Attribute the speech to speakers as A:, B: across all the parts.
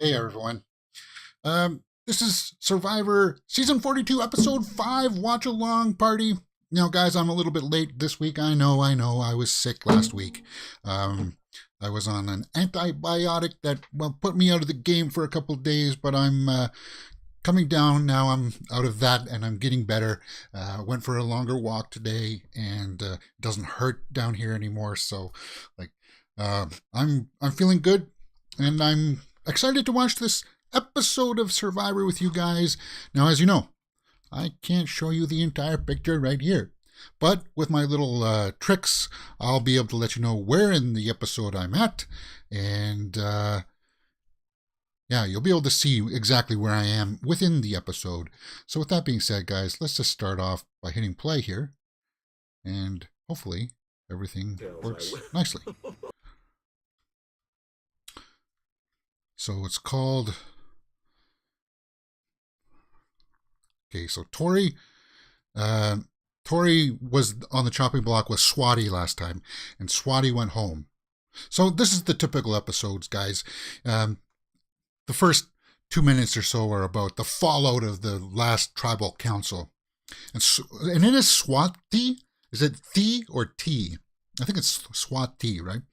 A: Hey everyone. This is Survivor Season 42, Episode 5, Watch Along Party. Now, guys, I'm a little bit late this week. I know. I was sick last week. I was on an antibiotic that, well, put me out of the game for a couple of days, but I'm coming down now. I'm out of that and I'm getting better. Went for a longer walk today and it doesn't hurt down here anymore. So, like, I'm feeling good and I'm excited to watch this episode of Survivor with you guys. Now, as you know, I can't show you the entire picture right here, but with my little tricks, I'll be able to let you know where in the episode I'm at, and yeah, you'll be able to see exactly where I am within the episode. So with that being said, guys, let's just start off by hitting play here, and hopefully everything works nicely. So it's called... Okay, so Tori was on the chopping block with Swati last time, and Swati went home. So this is the typical episodes, guys. The first 2 minutes or so are about the fallout of the last tribal council. And it is Swati? Is it T or T? I think it's Swati, right?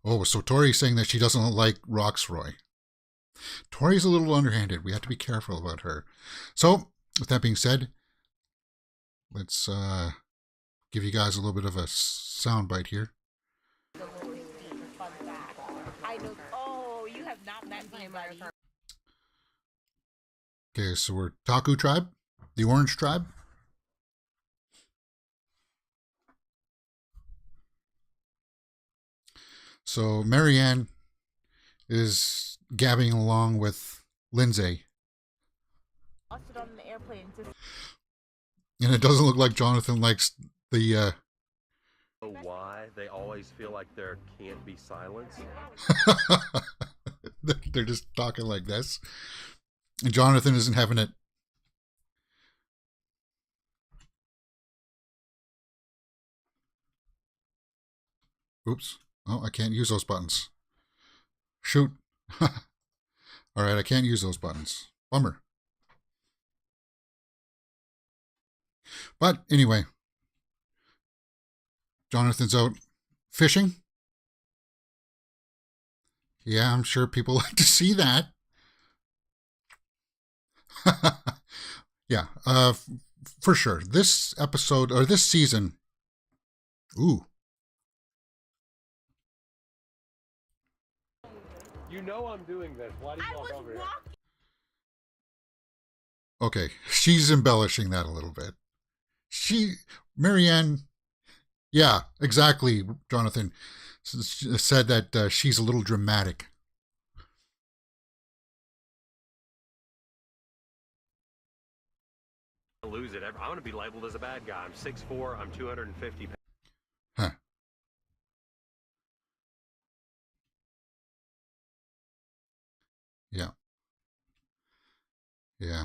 A: Oh, so Tori's saying that she doesn't like Roxroy. Tori's a little underhanded. We have to be careful about her. So, with that being said, let's give you guys a little bit of a sound bite here. Okay, so we're Taku tribe, the Orange tribe. So Marianne is gabbing along with Lindsay. And it doesn't look like Jonathan likes the
B: why they always feel like there can't be silence.
A: They're just talking like this. And Jonathan isn't having it. Oops. Oh, I can't use those buttons. Shoot. All right, I can't use those buttons. Bummer. But anyway, Jonathan's out fishing. Yeah, I'm sure people like to see that. Yeah, for sure. This episode, or this season, ooh.
B: You know I'm doing this. Why do you walk over here?
A: Okay, she's embellishing that a little bit. Marianne, yeah, exactly, Jonathan, said that she's a little dramatic.
B: Lose it. I'm going to be labeled as a bad guy. I'm 6'4", I'm 250 pounds.
A: Huh. Yeah. Yeah.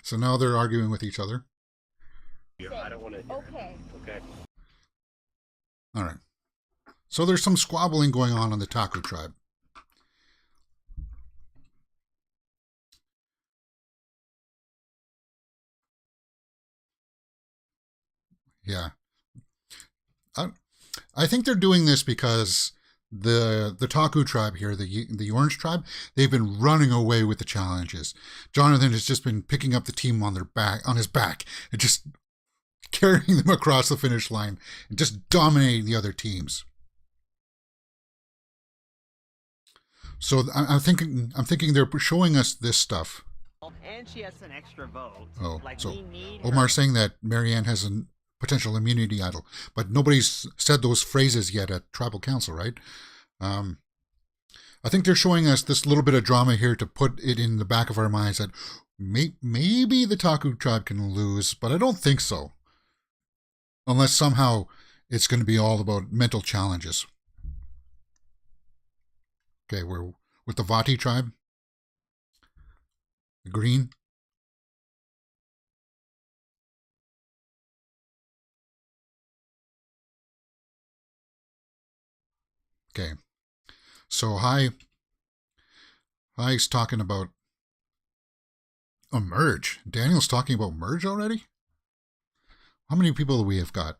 A: So now they're arguing with each other.
B: I don't want to.
C: Okay.
B: Okay.
A: All right. So there's some squabbling going on the Taku tribe. Yeah. I think they're doing this because the Taku tribe here, the Orange tribe, they've been running away with the challenges. Jonathan has just been picking up the team on his back, and just carrying them across the finish line and just dominating the other teams. So I'm thinking they're showing us this stuff.
D: And she has an extra vote.
A: Oh,
D: like
A: so
D: we need
A: Omar's saying that Marianne has a potential immunity idol, but nobody's said those phrases yet at tribal council, right? I think they're showing us this little bit of drama here to put it in the back of our minds that maybe the Taku tribe can lose, but I don't think so. Unless somehow it's going to be all about mental challenges. Okay, we're with the Vati tribe. The green. Okay. So Hi's talking about a merge. Daniel's talking about merge already? How many people do we have got?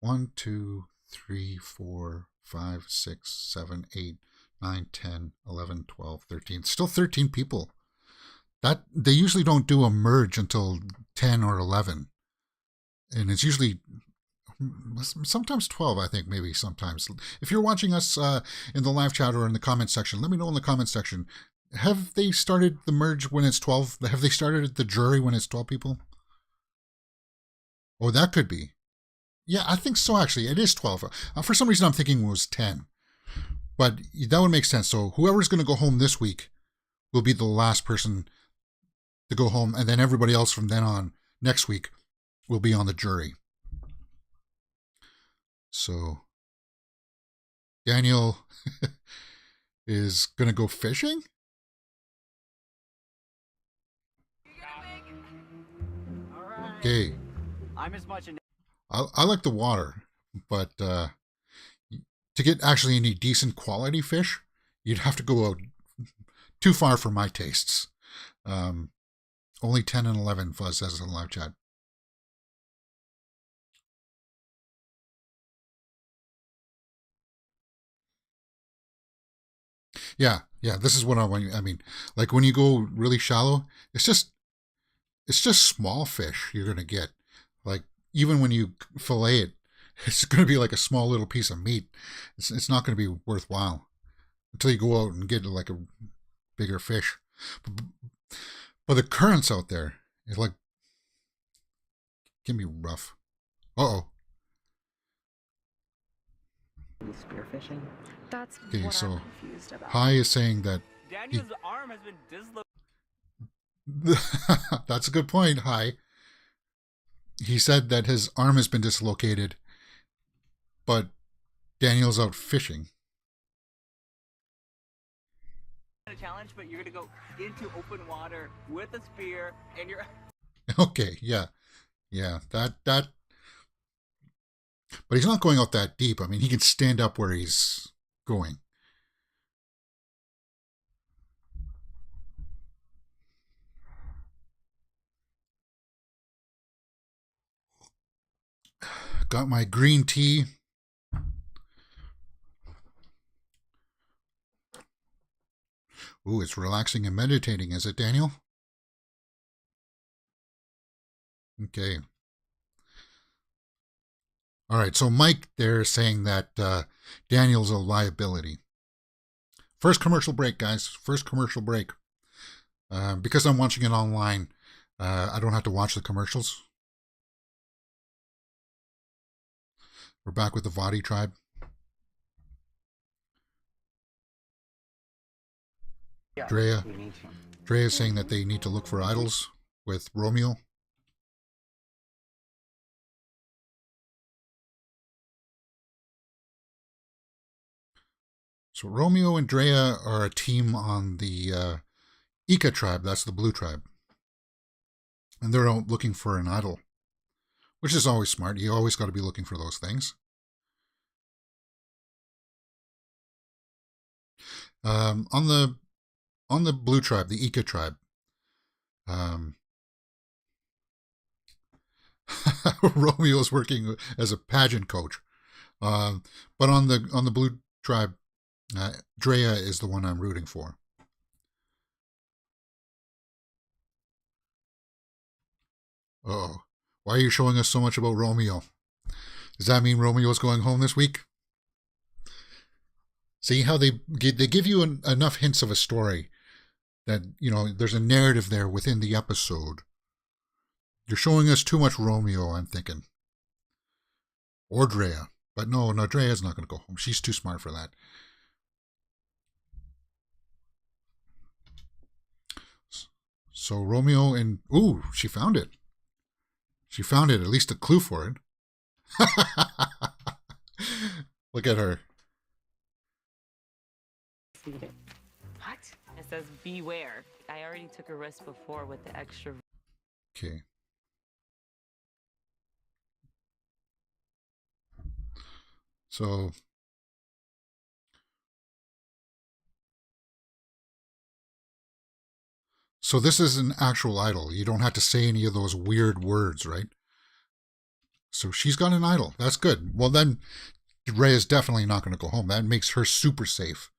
A: 1, 2, 3, 4, 5, 6, 7, 8, 9, 10, 11, 12, 13. Still 13 people. That they usually don't do a merge until 10 or 11. And it's usually sometimes 12, I think, maybe sometimes. If you're watching us in the live chat or in the comment section, let me know in the comment section. Have they started the merge when it's 12? Have they started the jury when it's 12 people? Oh, that could be. Yeah, I think so, actually. It is 12. For some reason, I'm thinking it was 10. But that would make sense. So whoever's going to go home this week will be the last person to go home. And then everybody else from then on next week will be on the jury. So Daniel is going to go fishing? Okay.
D: I'm as much an
A: I like the water, but to get actually any decent quality fish, you'd have to go out too far for my tastes. Only 10 and 11 Fuzz says in the live chat. Yeah, this is what I want. I mean, like when you go really shallow, it's just small fish you're gonna get. Like even when you fillet it, it's gonna be like a small little piece of meat. It's not gonna be worthwhile until you go out and get like a bigger fish. But the currents out there is like can be rough. Uh-oh.
C: Spearfishing?
E: That's
A: Okay,
E: what
A: so
E: I'm confused about.
A: Hi is saying that
D: Daniel's arm has been dislocated.
A: that's a good point. Hi. He said that his arm has been dislocated, but Daniel's out fishing.
D: A challenge, but you're gonna go into open water with a spear, and you're.
A: Okay, yeah. That. But he's not going out that deep. I mean, he can stand up where he's going. Got my green tea. Ooh, it's relaxing and meditating, is it, Daniel? Okay. All right, so Mike there is saying that Daniel's a liability. First commercial break, guys. First commercial break. Because I'm watching it online, I don't have to watch the commercials. We're back with the Vadi tribe. Drea is saying that they need to look for idols with Romeo. So Romeo and Drea are a team on the Ika tribe. That's the blue tribe. And they're out looking for an idol, which is always smart. You always got to be looking for those things. On the blue tribe, the Ika tribe, Romeo's working as a pageant coach. But on the blue tribe, Drea is the one I'm rooting for. Uh-oh. Why are you showing us so much about Romeo? Does that mean Romeo's going home this week? See how they give you enough hints of a story that, you know, there's a narrative there within the episode. You're showing us too much Romeo, I'm thinking. Or Drea. But no, Drea's not going to go home. She's too smart for that. So Romeo and... Ooh, she found it. She found it, at least a clue for it. Look at her.
E: What? It says beware. I already took a risk before with the extra.
A: Okay. So So this is an actual idol. You don't have to say any of those weird words, right? So she's got an idol. That's good. Well, then Ray is definitely not going to go home. That makes her super safe.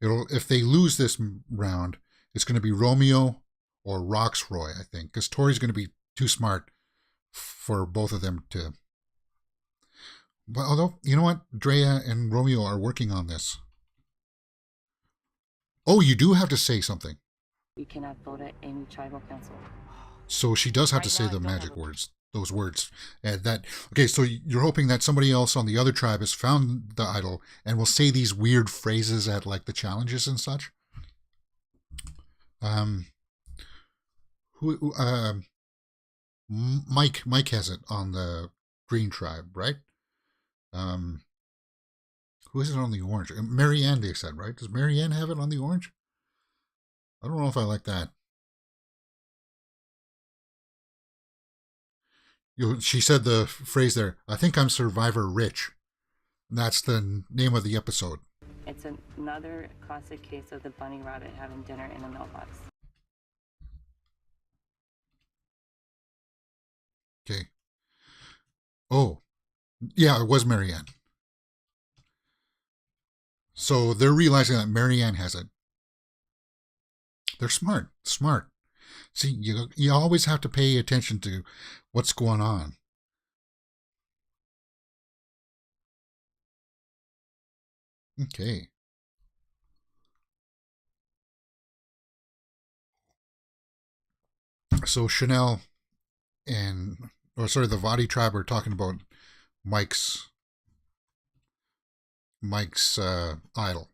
A: If they lose this round, it's going to be Romeo or Roxroy, I think, because Tori's going to be too smart for both of them to. But although, you know what? Drea and Romeo are working on this. Oh, you do have to say something.
E: You cannot vote at any tribal council.
A: So she does have to
E: Right
A: say
E: now, I
A: the
E: don't
A: magic
E: have a-
A: words, those words. Okay, so you're hoping that somebody else on the other tribe has found the idol and will say these weird phrases at like the challenges and such. Mike has it on the green tribe, right? Who is it on the orange? Marianne, they said, right? Does Marianne have it on the orange? I don't know if I like that. She said the phrase there, I think I'm Survivor Rich. That's the name of the episode.
E: It's another classic case of the bunny rabbit having dinner in the mailbox.
A: Okay. Oh, yeah, it was Marianne. So they're realizing that Marianne has it. They're smart. See, you always have to pay attention to what's going on. Okay. So Chanel the Vadi tribe are talking about Mike's idol.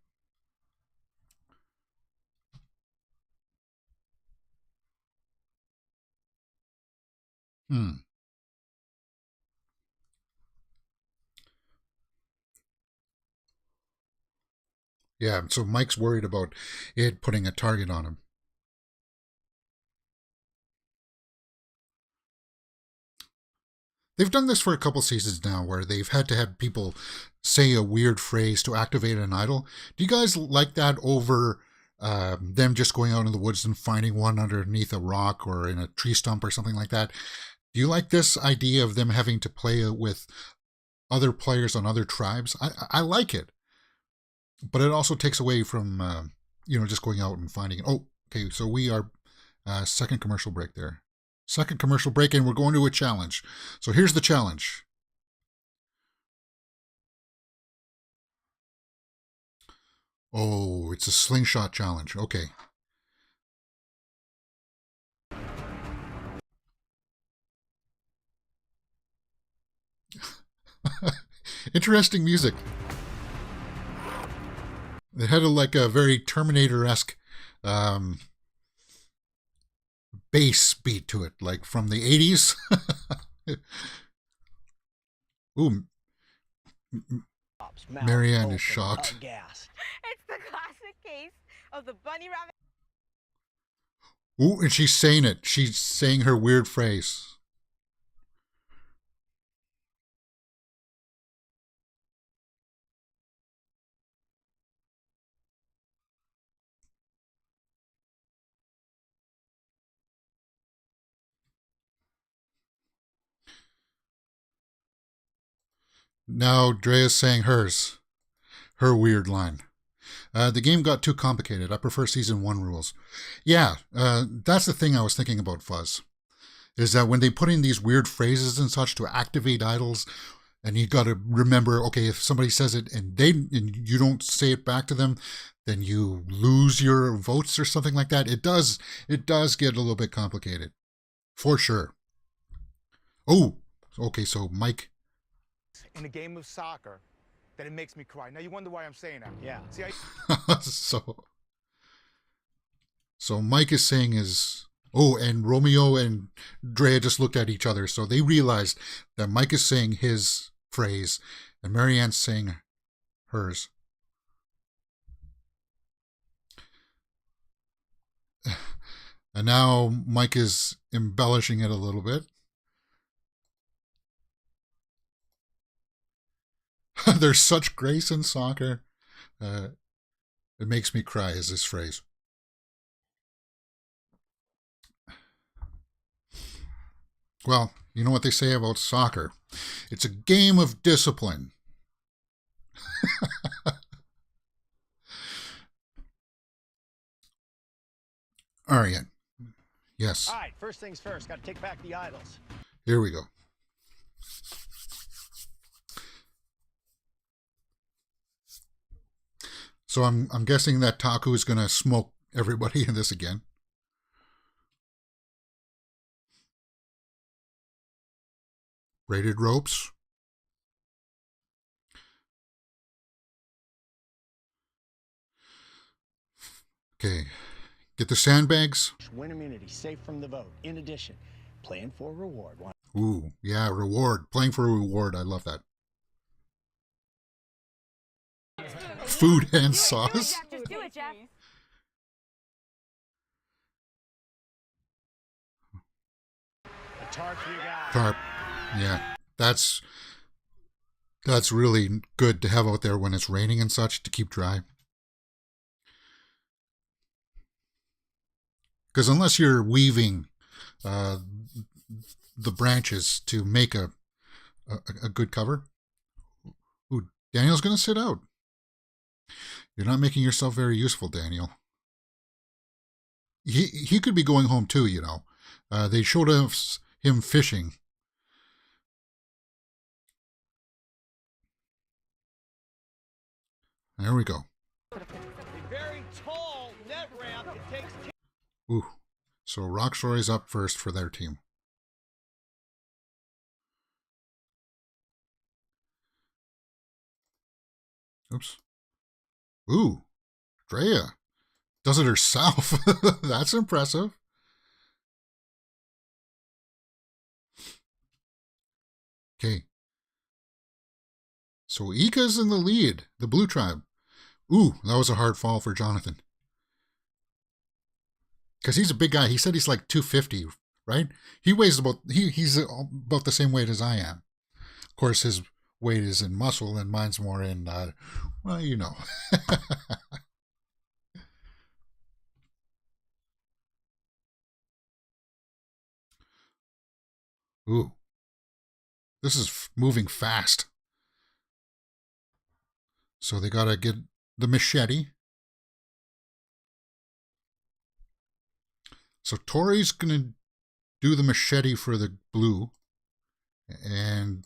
A: Hmm. Yeah, so Mike's worried about it putting a target on him. They've done this for a couple seasons now where they've had to have people say a weird phrase to activate an idol. Do you guys like that over them just going out in the woods and finding one underneath a rock or in a tree stump or something like that? Do you like this idea of them having to play with other players on other tribes? I like it. But it also takes away from, just going out and finding it. Oh, okay, so we are second commercial break there. Second commercial break, and we're going to a challenge. So here's the challenge. Oh, it's a slingshot challenge. Okay. Interesting music. It had a very Terminator-esque bass beat to it, like from the 80s. Ooh, Marianne is shocked.
F: It's the classic case of the bunny rabbit.
A: Ooh, and she's saying it. She's saying her weird phrase. Now Drea's saying hers. Her weird line. The game got too complicated. I prefer season 1 rules. Yeah, that's the thing I was thinking about Fuzz. Is that when they put in these weird phrases and such to activate idols, and you got to remember, okay, if somebody says it and you don't say it back to them, then you lose your votes or something like that. It does get a little bit complicated, for sure. Oh, okay, so Mike.
G: In a game of soccer, that it makes me cry. Now you wonder why I'm saying that. Yeah. See,
A: so Mike is saying and Romeo and Drea just looked at each other, so they realized that Mike is saying his phrase and Marianne's saying hers. And now Mike is embellishing it a little bit. There's such grace in soccer. It makes me cry is this phrase. Well, you know what they say about soccer. It's a game of discipline. All right. Yes.
H: All right, first things first. Got to take back the idols.
A: Here we go. So I'm guessing that Taku is going to smoke everybody in this again. Braided ropes. Okay. Get the sandbags.
H: Win immunity, safe from the vote. In addition, playing for a reward.
A: Ooh, yeah, reward. Playing for a reward. I love that. Food and sauce.
F: Just do it, Jeff.
H: A tarp for you guys.
A: Tarp. Yeah, that's really good to have out there when it's raining and such to keep dry. Because unless you're weaving the branches to make a good cover, ooh, Daniel's going to sit out. You're not making yourself very useful, Daniel. He could be going home too, you know. They showed us him fishing. There we go.
H: A very tall net ramp. It takes.
A: Ooh. So Roxroy's up first for their team. Oops. Ooh. Drea does it herself. That's impressive. Okay. So Ika's in the lead, the blue tribe. Ooh, that was a hard fall for Jonathan. Because he's a big guy. He said he's like 250, right? He weighs about, he's about the same weight as I am. Of course, his weight is in muscle and mine's more in, well, you know. Ooh. This is moving fast. So they got to get the machete. So Tori's going to do the machete for the blue. And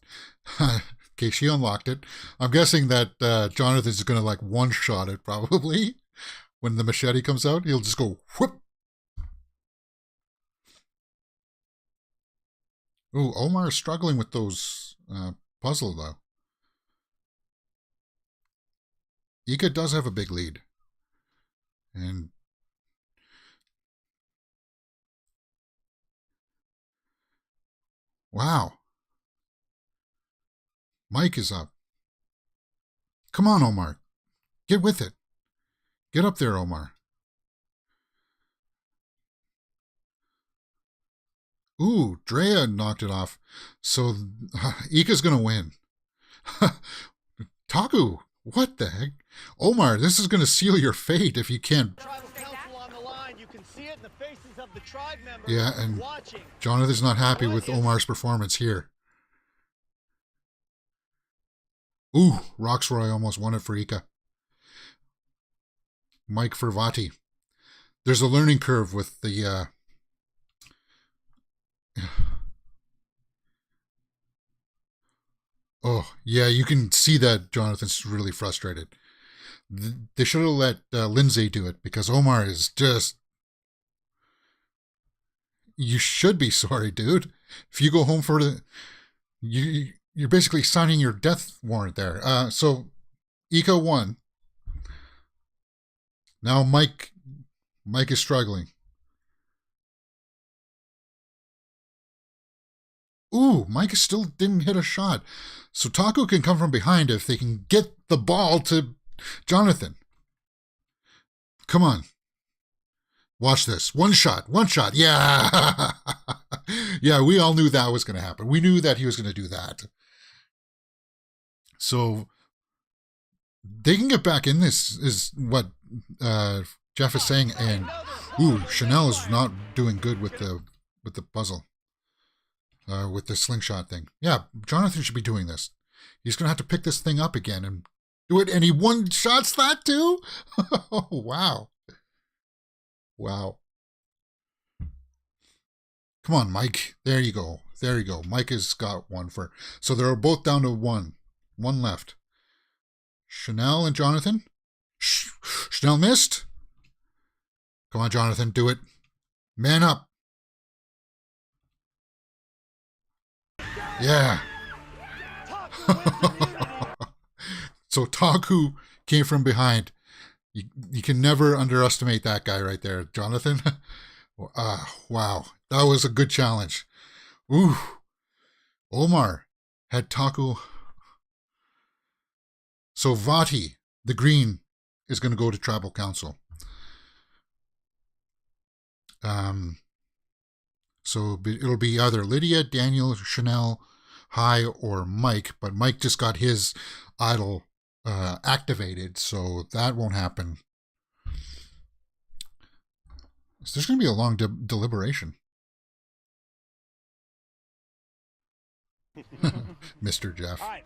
A: okay, she unlocked it. I'm guessing that Jonathan's going to like one-shot it probably. When the machete comes out, he'll just go whoop. Ooh, Omar is struggling with those puzzle though. Ika does have a big lead. And wow. Mike is up. Come on, Omar. Get with it. Get up there, Omar. Ooh, Drea knocked it off. So Ika's going to win. Taku, what the heck? Omar, this is going to seal your fate if you can't.
H: Tribal council on the line. You can see it in the faces of the tribe members.
A: Yeah, and
H: watching.
A: Jonathan's not happy with Omar's performance here. Ooh, Roxroy almost won it for Ika. Mike for Vati. There's a learning curve with the oh, yeah, you can see that Jonathan's really frustrated. They should have let Lindsay do it because Omar is just... You should be sorry, dude. If you go home for the... You're basically signing your death warrant there. So, Ika won. Now Mike is struggling. Ooh, Mike still didn't hit a shot. So Taku can come from behind if they can get the ball to Jonathan. Come on. Watch this. One shot. Yeah. Yeah, we all knew that was going to happen. We knew that he was going to do that. So they can get back in this is what Jeff is saying. And ooh, Chanel is not doing good with the puzzle. with the slingshot thing. Yeah, Jonathan should be doing this. He's going to have to pick this thing up again and do it, and he one-shots that too? Oh, wow. Wow. Come on, Mike. There you go. There you go. Mike has got one for... So they're both down to one. One left. Chanel and Jonathan. Chanel missed. Come on, Jonathan. Do it. Man up. Yeah. So Taku came from behind. You can never underestimate that guy right there, Jonathan. Wow. That was a good challenge. Ooh. Omar had Taku. So Vati, the green, is going to go to Tribal Council. So it'll be either Lydia, Daniel, Chanel, Hai, or Mike. But Mike just got his idol activated, so that won't happen. So there's going to be a long deliberation. Mr. Jeff.
H: All right,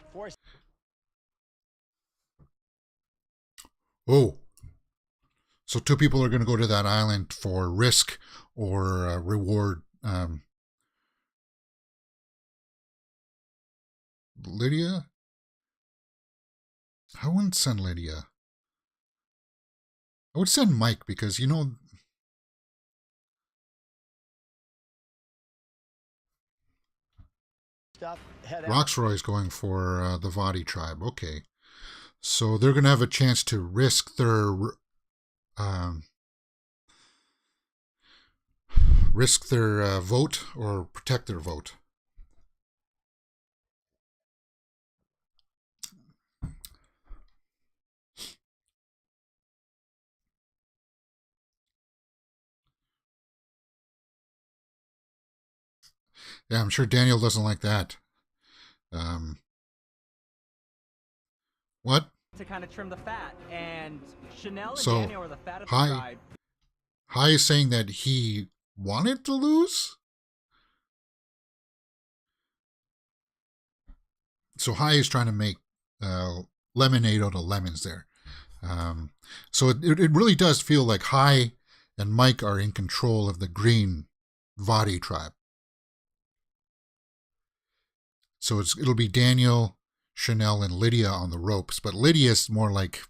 A: Oh. So two people are going to go to that island for risk or reward. Lydia? I wouldn't send Lydia. I would send Mike because, you know... Roxroy is going for the Vadi tribe. Okay. So they're going to have a chance to risk their vote or protect their vote. Yeah, I'm sure Daniel doesn't like that. What?
D: To kind of trim the fat, and Chanel and
A: So,
D: Daniel are the fat of the
A: Hai
D: tribe.
A: is saying that he wanted to lose? So Hai is trying to make lemonade out of lemons there. So it really does feel like Hai and Mike are in control of the green Vadi tribe. So it'll be Daniel, Chanel, and Lydia on the ropes, but Lydia's more like...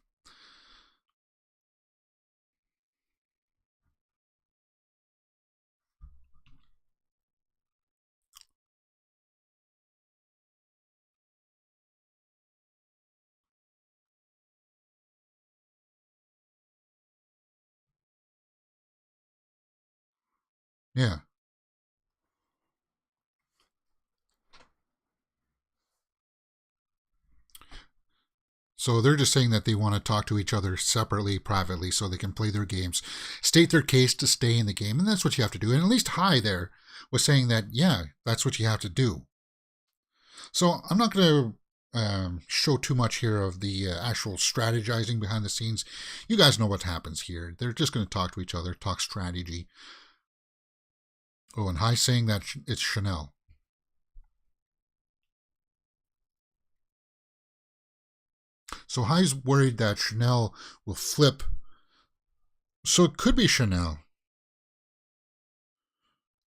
A: Yeah. So they're just saying that they want to talk to each other separately, privately, so they can play their games, state their case to stay in the game, and that's what you have to do. And at least Hai there was saying that, yeah, that's what you have to do. So I'm not going to show too much here of the actual strategizing behind the scenes. You guys know what happens here. They're just going to talk to each other, talk strategy. Oh, and Hai saying that it's Chanel. So Hai's worried that Chanel will flip. So it could be Chanel.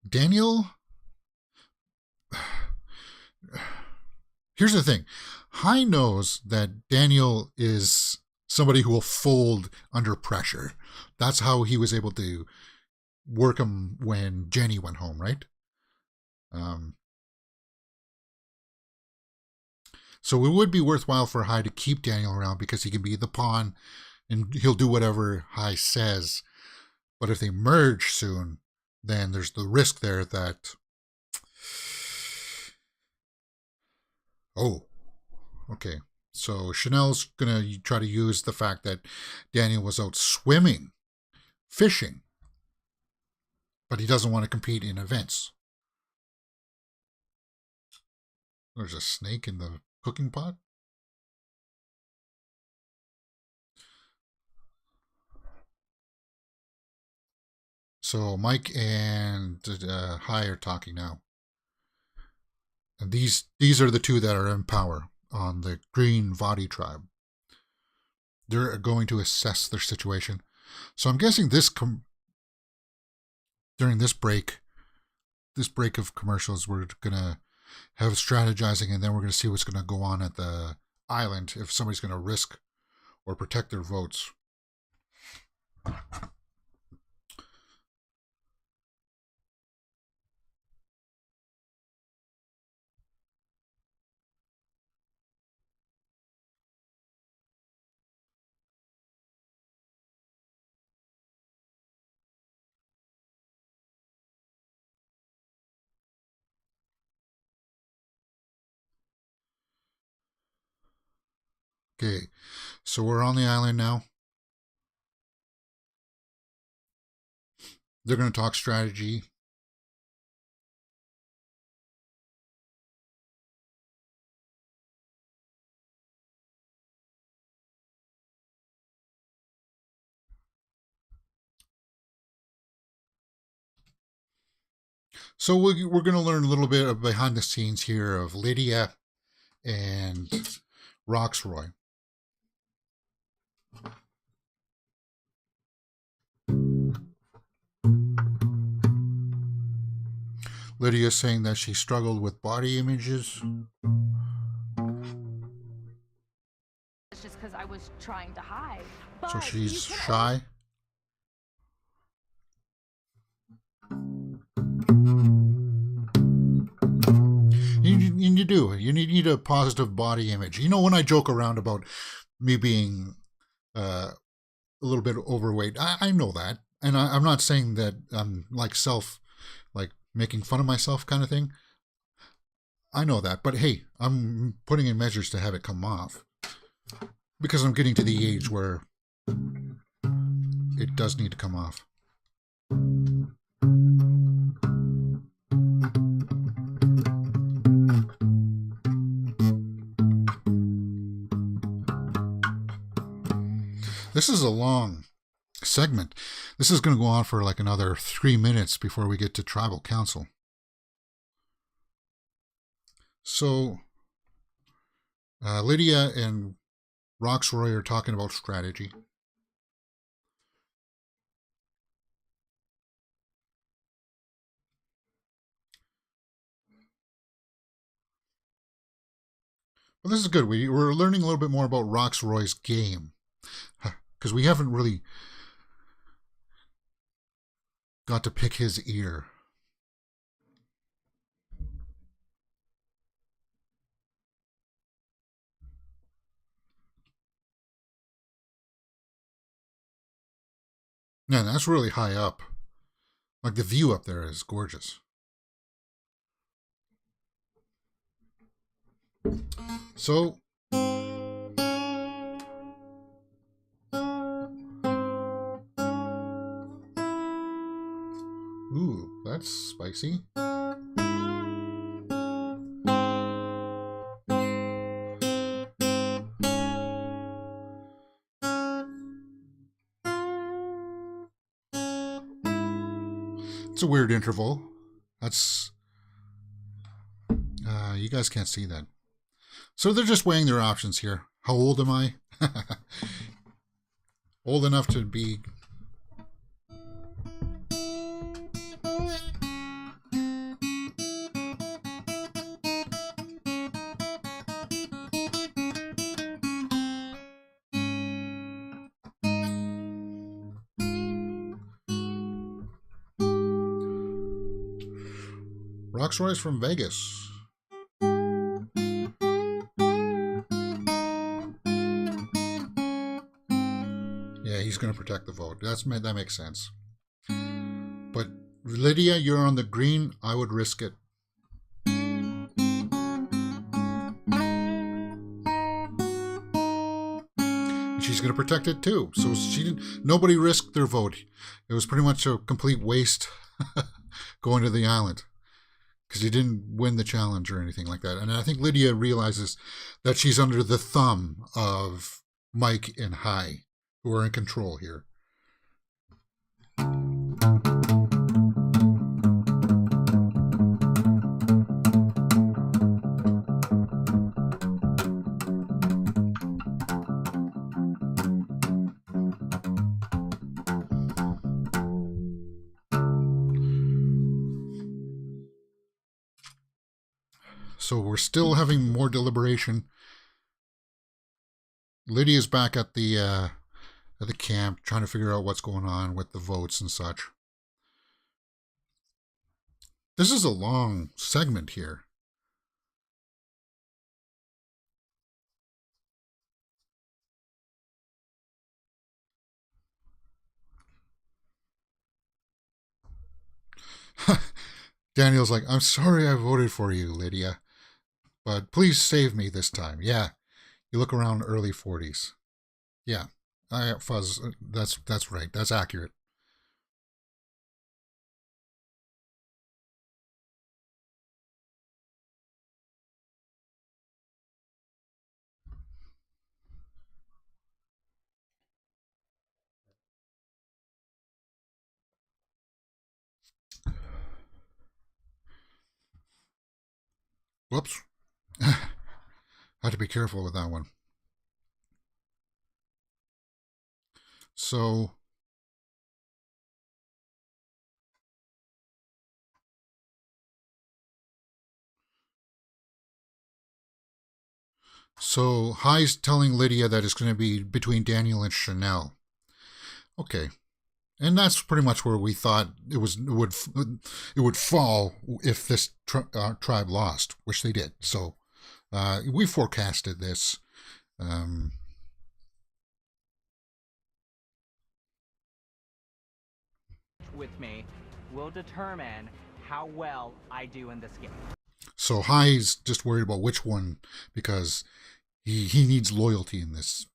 A: Daniel? Here's the thing. Hai knows that Daniel is somebody who will fold under pressure. That's how he was able to work him when Jenny went home, right? So it would be worthwhile for Hai to keep Daniel around because he can be the pawn and he'll do whatever Hai says. But if they merge soon, then there's the risk there that... Oh, okay. So Chanel's going to try to use the fact that Daniel was out swimming, fishing, but he doesn't want to compete in events. There's a snake in the cooking pot. So Mike and Hai are talking now. these are the two that are in power on the Green Vadi tribe. They're going to assess their situation. So I'm guessing during this break of commercials, we're going to have strategizing, and then we're going to see what's going to go on at the island, if somebody's going to risk or protect their votes. Okay, so we're on the island now. They're going to talk strategy. So we're going to learn a little bit of behind the scenes here of Lydia and Roxroy. Lydia saying that she struggled with body images.
I: It's just because I was trying to hide.
A: So
I: But
A: she's
I: you can
A: shy. You need a positive body image. You know, when I joke around about me being a little bit overweight, I know that. And I'm not saying that I'm like making fun of myself kind of thing. I know that. But hey, I'm putting in measures to have it come off. Because I'm getting to the age where it does need to come off. This is a long segment. This is going to go on for like another 3 minutes before we get to tribal council. So, Lydia and Roxroy are talking about strategy. Well, this is good. We're learning a little bit more about Roxroy's game. Because we haven't really got to pick his ear. Yeah, that's really high up. Like the view up there is gorgeous. So, ooh, that's spicy. It's a weird interval. That's you guys can't see that. So they're just weighing their options here. How old am I? Old enough to be... Roxroy's from Vegas. Yeah, he's going to protect the vote. That makes sense. But Lydia, you're on the green. I would risk it. And she's going to protect it too. So nobody risked their vote. It was pretty much a complete waste going to the island. Because he didn't win the challenge or anything like that. And I think Lydia realizes that she's under the thumb of Mike and Hai, who are in control here. So we're still having more deliberation. Lydia's back at the camp trying to figure out what's going on with the votes and such. This is a long segment here. Daniel's like, I'm sorry I voted for you, Lydia, but please save me this time. Yeah, you look around early 40s. Yeah, Fuzz, that's right. That's accurate. Whoops. Had to be careful with that one. So High's telling Lydia that it's going to be between Daniel and Chanel. Okay. And that's pretty much where we thought it would fall if this tribe lost, which they did. So we forecasted this.
D: With me will determine how well I do in this game.
A: So High's just worried about which one because he needs loyalty in this.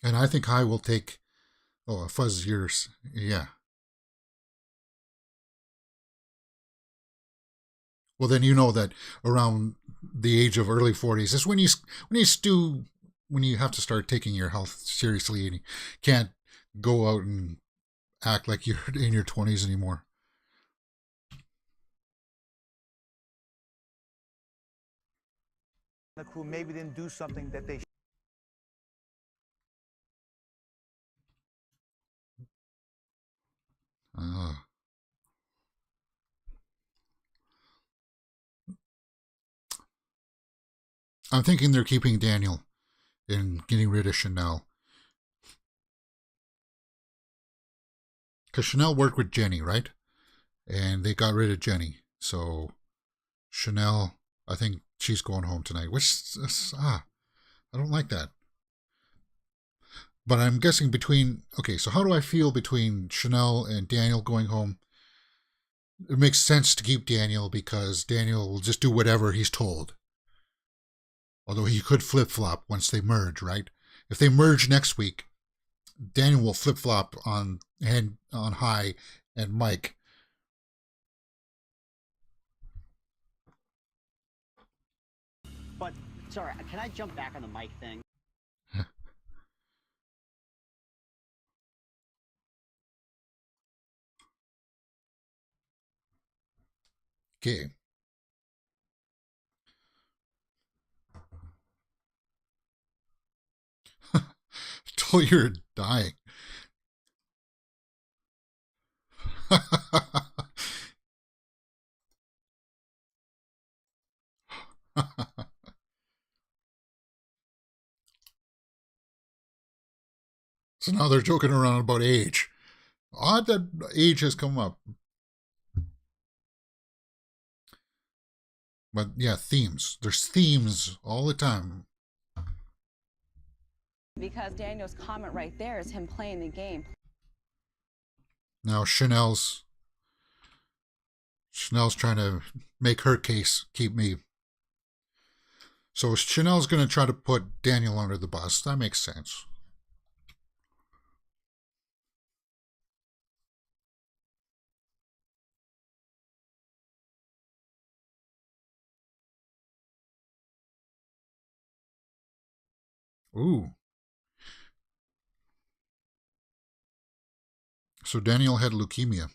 A: And I think High will take, a Fuzz years. Yeah. Well, then you know that around the age of early 40s is when you have to start taking your health seriously and you can't go out and act like you're in your 20s anymore.
G: The crew maybe didn't do something that they
A: I'm thinking they're keeping Daniel and getting rid of Chanel. Because Chanel worked with Jenny, right? And they got rid of Jenny. So Chanel, I think she's going home tonight. I don't like that. But I'm guessing so how do I feel between Chanel and Daniel going home? It makes sense to keep Daniel because Daniel will just do whatever he's told. Although he could flip-flop once they merge, right? If they merge next week, Daniel will flip-flop on High and Mike.
J: But, sorry, can I jump back on the Mike thing?
A: Okay. Till you're dying. So now they're joking around about age. Odd that age has come up. But yeah, themes. There's themes all the time.
I: Because Daniel's comment right there is him playing the game.
A: Now Chanel's trying to make her case keep me. So Chanel's going to try to put Daniel under the bus. That makes sense. Ooh. So Daniel had leukemia.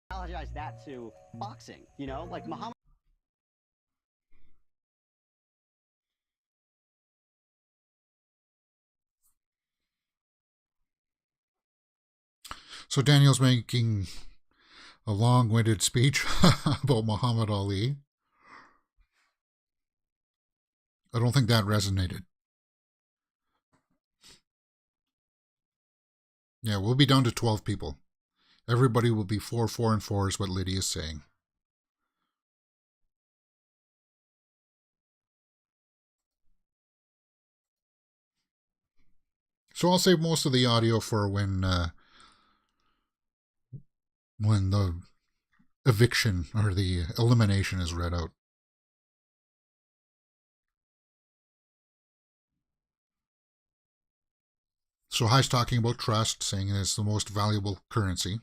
J: Apologize that to boxing, like Muhammad.
A: So Daniel's making a long-winded speech about Muhammad Ali. I don't think that resonated. Yeah, we'll be down to 12 people. Everybody will be 4, 4, and 4 is what Lydia's saying. So I'll save most of the audio for when the eviction or the elimination is read out. So High's talking about trust, saying it's the most valuable currency.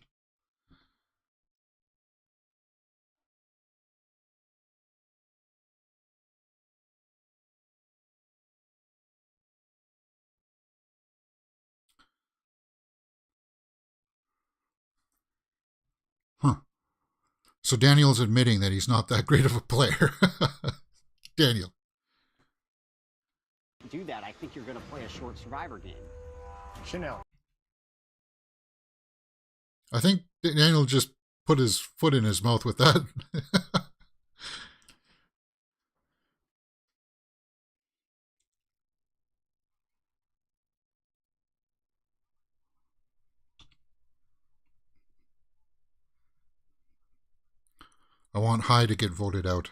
A: Huh. So Daniel's admitting that he's not that great of a player. Daniel.
J: Do that, I think you're going to play a short survivor game.
G: Chanel.
A: I think Daniel just put his foot in his mouth with that. I want High to get voted out.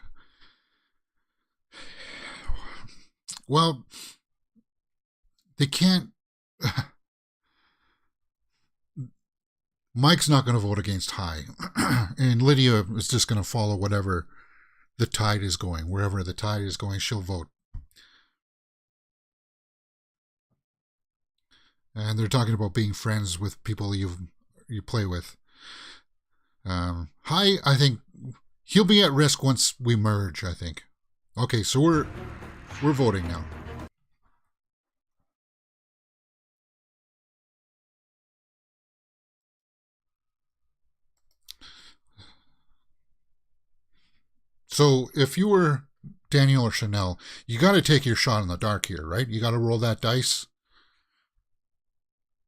A: Well, they can't. Mike's not going to vote against High. And Lydia is just going to follow whatever the tide is going. Wherever the tide is going, she'll vote. And they're talking about being friends with people you play with. High, I think he'll be at risk once we merge, I think. Okay, so we're voting now. So if you were Daniel or Chanel, you got to take your shot in the dark here, right? You got to roll that dice.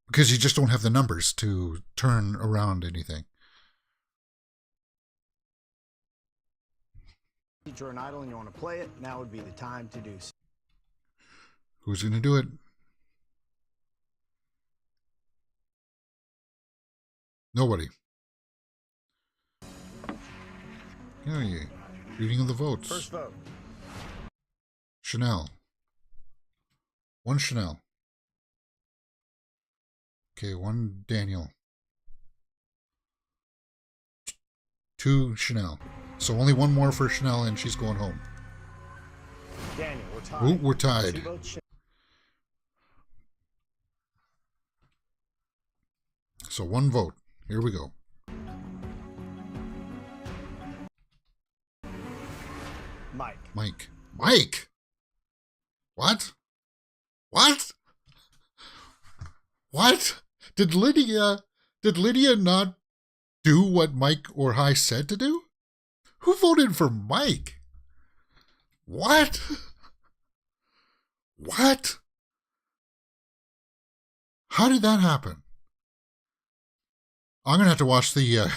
A: Because you just don't have the numbers to turn around anything.
H: You're an idol and you want to play it, now would be the time to do so.
A: Who's going to do it? Nobody. Oh, yeah. Reading of the votes.
G: First vote.
A: Chanel. One Chanel. Okay, one Daniel. Two Chanel. So only one more for Chanel and she's going home.
H: Daniel, we're tied.
A: Ooh, we're tied.
H: 2 votes.
A: So one vote. Here we go.
H: Mike.
A: Mike. Mike! What? What? What? Did Lydia not do what Mike or High said to do? Who voted for Mike? What? What? How did that happen? I'm gonna have to watch the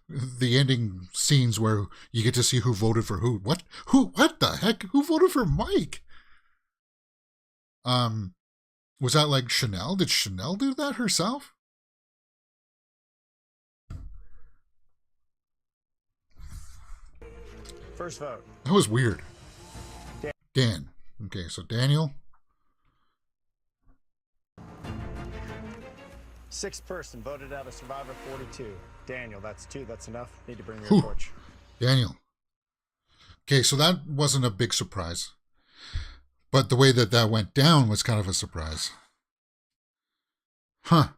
A: the ending scenes where you get to see who voted for who. What? Who? What the heck? Who voted for Mike? Was that like Chanel? Did Chanel do that herself?
G: First vote.
A: That was weird. Dan. Okay, so Daniel.
H: 6th person voted out of Survivor 42. Daniel, that's 2. That's enough. Need to bring your
A: Whew.
H: torch.
A: Daniel. Okay, so that wasn't a big surprise. But the way that went down was kind of a surprise. Huh.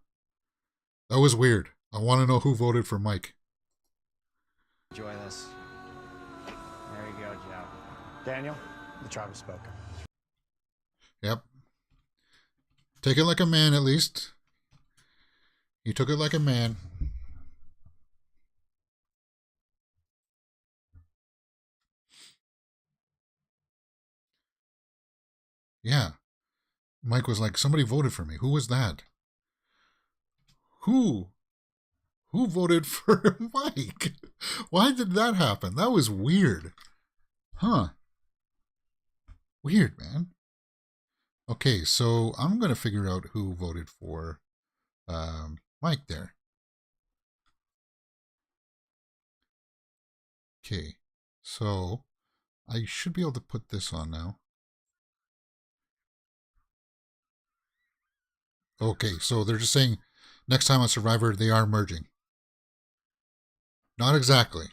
A: That was weird. I want to know who voted for Mike.
J: Enjoy this. There you go, Joe.
H: Daniel, the tribe has spoken.
A: Yep. Take it like a man, at least. He took it like a man. Yeah. Mike was like, somebody voted for me. Who was that? Who? Who voted for Mike? Why did that happen? That was weird. Huh. Weird, man. Okay, so I'm going to figure out who voted for Mike there. Okay, so I should be able to put this on now. Okay, so they're just saying next time on Survivor, they are merging. Not exactly.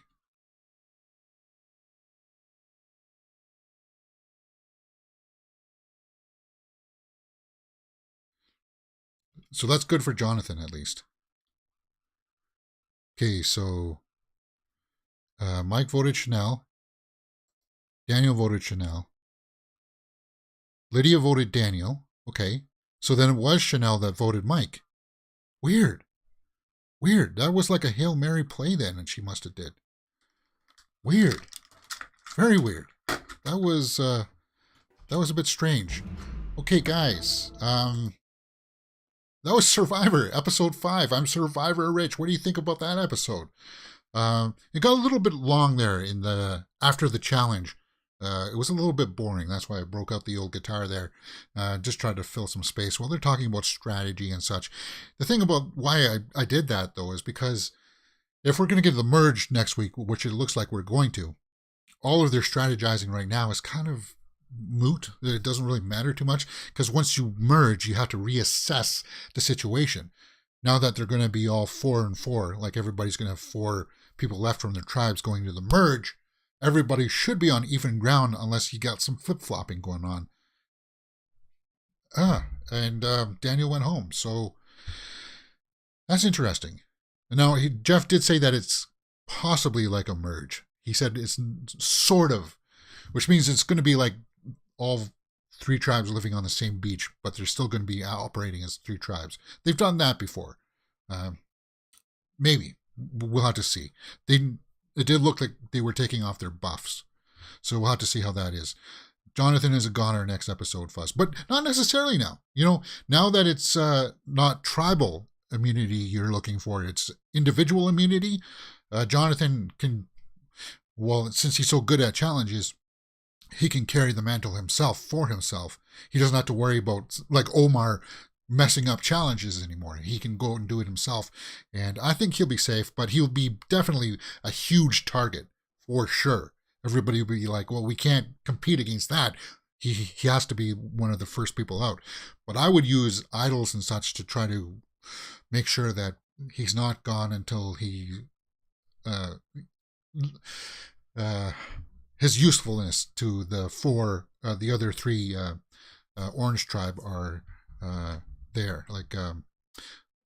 A: So that's good for Jonathan, at least. Okay, so Mike voted Chanel. Daniel voted Chanel. Lydia voted Daniel. Okay, so then it was Chanel that voted Mike. Weird. Weird. That was like a Hail Mary play then, and she must have did. Weird. Very weird. That was a bit strange. Okay, guys. That was Survivor, episode 5. I'm Survivor Rich. What do you think about that episode? It got a little bit long there after the challenge. It was a little bit boring. That's why I broke out the old guitar there. Just tried to fill some space while they're talking about strategy and such. The thing about why I did that, though, is because if we're going to get the merge next week, which it looks like we're going to, all of their strategizing right now is kind of moot. It doesn't really matter too much because once you merge, you have to reassess the situation. Now that they're going to be all 4 and 4, like everybody's going to have 4 people left from their tribes going to the merge, everybody should be on even ground unless you got some flip-flopping going on. And Daniel went home, so that's interesting. Now, Jeff did say that it's possibly like a merge. He said it's sort of, which means it's going to be like all 3 tribes living on the same beach, but they're still going to be operating as 3 tribes. They've done that before. Maybe. We'll have to see. It did look like they were taking off their buffs. So we'll have to see how that is. Jonathan is a goner next episode, Fuss. But not necessarily now. You know, now that it's not tribal immunity you're looking for, it's individual immunity. Jonathan can, well, since he's so good at challenges, he can carry the mantle himself for himself. He doesn't have to worry about, like Omar, messing up challenges anymore. He can go and do it himself. And I think he'll be safe, but he'll be definitely a huge target for sure. Everybody will be like, well, we can't compete against that. He has to be one of the first people out. But I would use idols and such to try to make sure that he's not gone until he his usefulness to the other 3 Orange Tribe are there. Like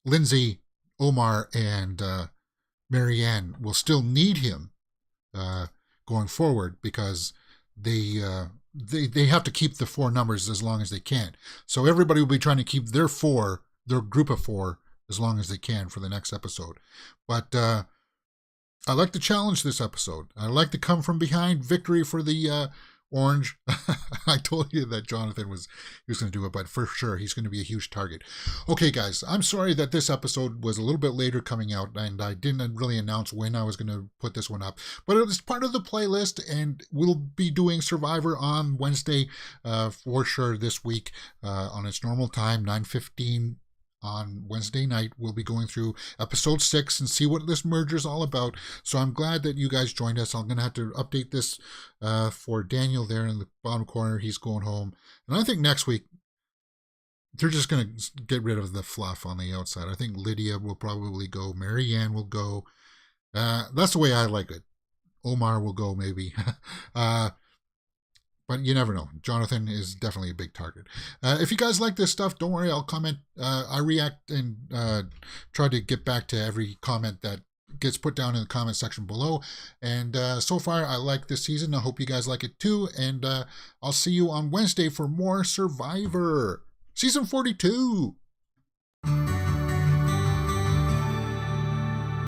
A: Lindsay, Omar, and Marianne will still need him going forward because they have to keep the 4 numbers as long as they can. So everybody will be trying to keep their group of 4 as long as they can for the next episode. But I like the challenge this episode. I like the come from behind victory for the Orange. I told you that Jonathan was going to do it, but for sure he's going to be a huge target. Okay, guys, I'm sorry that this episode was a little bit later coming out, and I didn't really announce when I was going to put this one up, but it was part of the playlist, and we'll be doing Survivor on Wednesday for sure this week on its normal time, 9:15. On Wednesday night, we'll be going through episode 6 and see what this merger is all about. So I'm glad that you guys joined us. I'm going to have to update this for Daniel there in the bottom corner. He's going home. And I think next week, they're just going to get rid of the fluff on the outside. I think Lydia will probably go. Marianne will go. That's the way I like it. Omar will go maybe. But you never know. Jonathan is definitely a big target. If you guys like this stuff, don't worry. I'll comment. I react and try to get back to every comment that gets put down in the comment section below. And so far, I like this season. I hope you guys like it too. And I'll see you on Wednesday for more Survivor. Season 42.